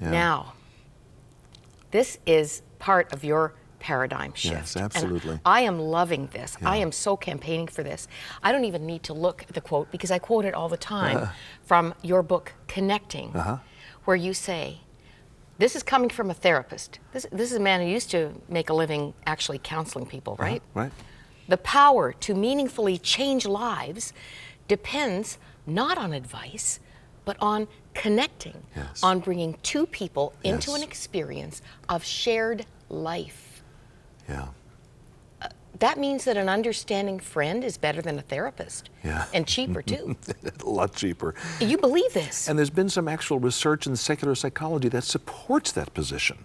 Yeah. Now, this is part of your paradigm shift. Yes, absolutely. And I am loving this. Yeah. I am so campaigning for this. I don't even need to look at the quote because I quote it all the time from your book, Connecting, where you say, this is coming from a therapist. This is a man who used to make a living actually counseling people, right? Right. The power to meaningfully change lives depends not on advice, but on connecting, Yes. on bringing two people into Yes. an experience of shared life. Yeah. That means that an understanding friend is better than a therapist. Yeah. And cheaper too. A lot cheaper. You believe this? And there's been some actual research in secular psychology that supports that position.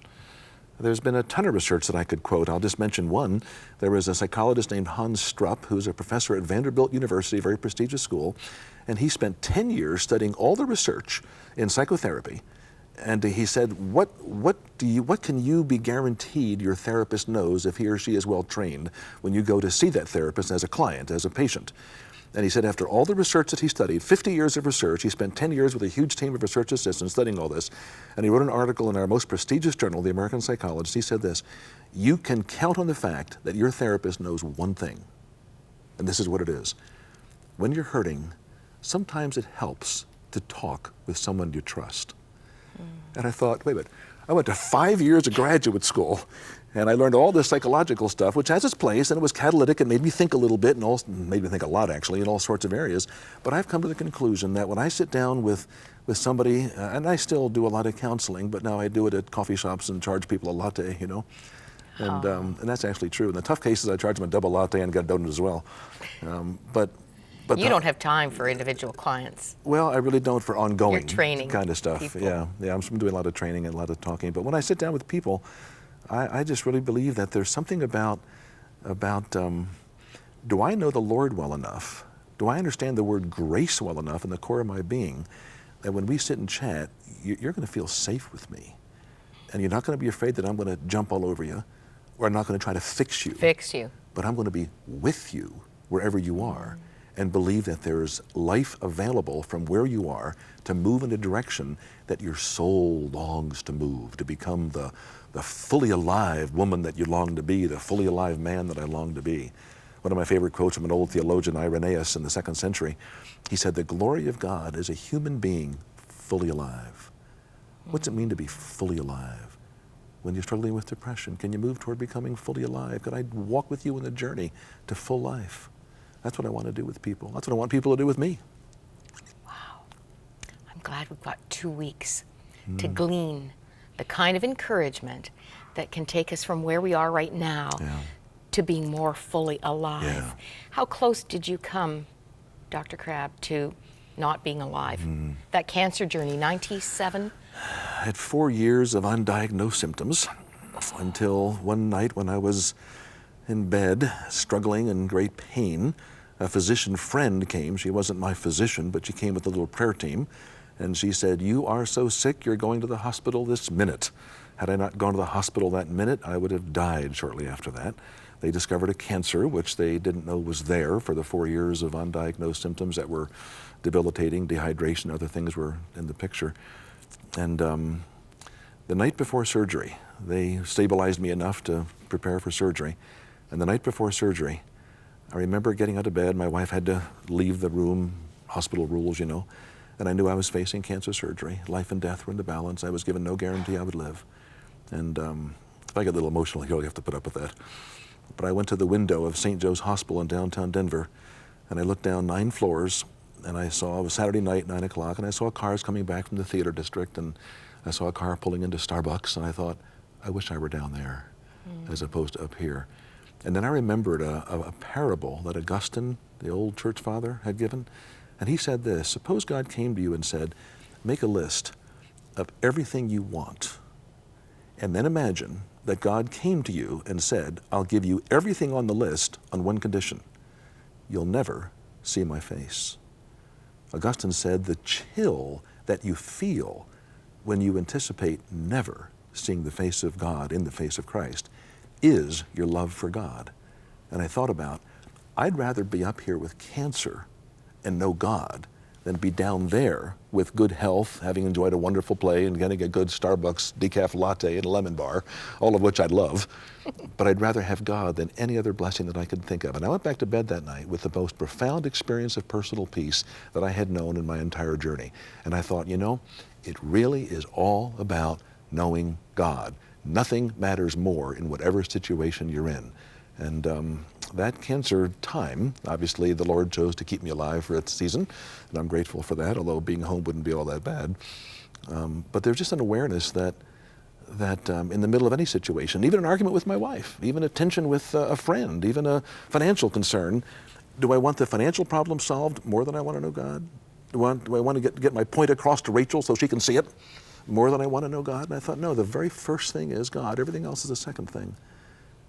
There's been a ton of research that I could quote. I'll just mention one. There was a psychologist named Hans Strupp, who's a professor at Vanderbilt University, a very prestigious school, and he spent 10 years studying all the research in psychotherapy. And he said, what can you be guaranteed your therapist knows if he or she is well trained when you go to see that therapist as a client, as a patient? And he said after all the research that he studied, 50 years of research, he spent 10 years with a huge team of research assistants studying all this, and he wrote an article in our most prestigious journal, the American Psychologist. He said this: you can count on the fact that your therapist knows one thing, and this is what it is. When you're hurting, sometimes it helps to talk with someone you trust. And I thought, wait a minute, I went to 5 years of graduate school, and I learned all this psychological stuff, which has its place, and it was catalytic and made me think a little bit, and also made me think a lot, actually, in all sorts of areas. But I've come to the conclusion that when I sit down with somebody, and I still do a lot of counseling, but now I do it at coffee shops and charge people a latte, you know. And that's actually true. In the tough cases, I charge them a double latte and get a donut as well. But you don't have time for individual clients. Well, I really don't for ongoing training kind of stuff. people. Yeah, I'm doing a lot of training and a lot of talking. But when I sit down with people, I just really believe that there's something about do I know the Lord well enough? Do I understand the word grace well enough in the core of my being that when we sit and chat, you're going to feel safe with me, and you're not going to be afraid that I'm going to jump all over you, or I'm not going to try to fix you. But I'm going to be with you wherever you are. And believe that there's life available from where you are to move in a direction that your soul longs to move, to become the fully alive woman that you long to be, the fully alive man that I long to be. One of my favorite quotes from an old theologian, Irenaeus, in the 2nd century, he said, the glory of God is a human being fully alive. What's it mean to be fully alive? When you're struggling with depression, can you move toward becoming fully alive? Could I walk with you in the journey to full life? That's what I want to do with people. That's what I want people to do with me. Wow. I'm glad we've got 2 weeks to glean the kind of encouragement that can take us from where we are right now to being more fully alive. Yeah. How close did you come, Dr. Crabb, to not being alive? That cancer journey, 97? I had 4 years of undiagnosed symptoms until one night when I was in bed, struggling in great pain. A physician friend came. She wasn't my physician, but she came with a little prayer team, and she said, you are so sick, you're going to the hospital this minute. Had I not gone to the hospital that minute, I would have died shortly after that. They discovered a cancer, which they didn't know was there for the 4 years of undiagnosed symptoms that were debilitating, dehydration, other things were in the picture. And the night before surgery, they stabilized me enough to prepare for surgery. And the night before surgery, I remember getting out of bed. My wife had to leave the room, hospital rules, you know, and I knew I was facing cancer surgery. Life and death were in the balance. I was given no guarantee I would live. And if I get a little emotional here, you have to put up with that. But I went to the window of St. Joe's Hospital in downtown Denver, and I looked down 9 floors, and I saw, it was Saturday night, 9 o'clock, and I saw cars coming back from the theater district, and I saw a car pulling into Starbucks, and I thought, I wish I were down there as opposed to up here. And then I remembered a parable that Augustine, the old church father, had given. And he said this: suppose God came to you and said, make a list of everything you want. And then imagine that God came to you and said, I'll give you everything on the list on one condition. You'll never see my face. Augustine said the chill that you feel when you anticipate never seeing the face of God in the face of Christ is your love for God. And I thought about, I'd rather be up here with cancer and know God than be down there with good health, having enjoyed a wonderful play and getting a good Starbucks decaf latte and a lemon bar, all of which I'd love. But I'd rather have God than any other blessing that I could think of. And I went back to bed that night with the most profound experience of personal peace that I had known in my entire journey. And I thought, you know, it really is all about knowing God. Nothing matters more in whatever situation you're in. And that cancer time, obviously the Lord chose to keep me alive for a season, and I'm grateful for that, although being home wouldn't be all that bad. But there's just an awareness that in the middle of any situation, even an argument with my wife, even a tension with a friend, even a financial concern, do I want the financial problem solved more than I want to know God? Do I want to get my point across to Rachel so she can see it more than I want to know God? And I thought, no, the very first thing is God. Everything else is a second thing.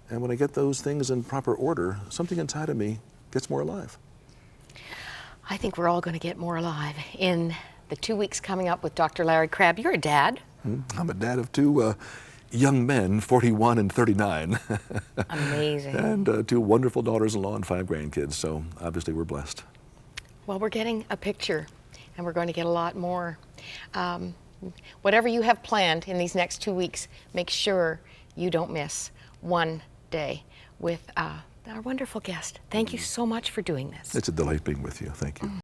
And when I get those things in proper order, something inside of me gets more alive. I think we're all going to get more alive in the 2 weeks coming up with Dr. Larry Crabb. You're a dad. I'm a dad of two young men, 41 and 39. Amazing. And two wonderful daughters-in-law and 5 grandkids. So obviously we're blessed. Well, we're getting a picture, and we're going to get a lot more. Whatever you have planned in these next 2 weeks, make sure you don't miss one day with our wonderful guest. Thank you so much for doing this. It's a delight being with you. Thank you.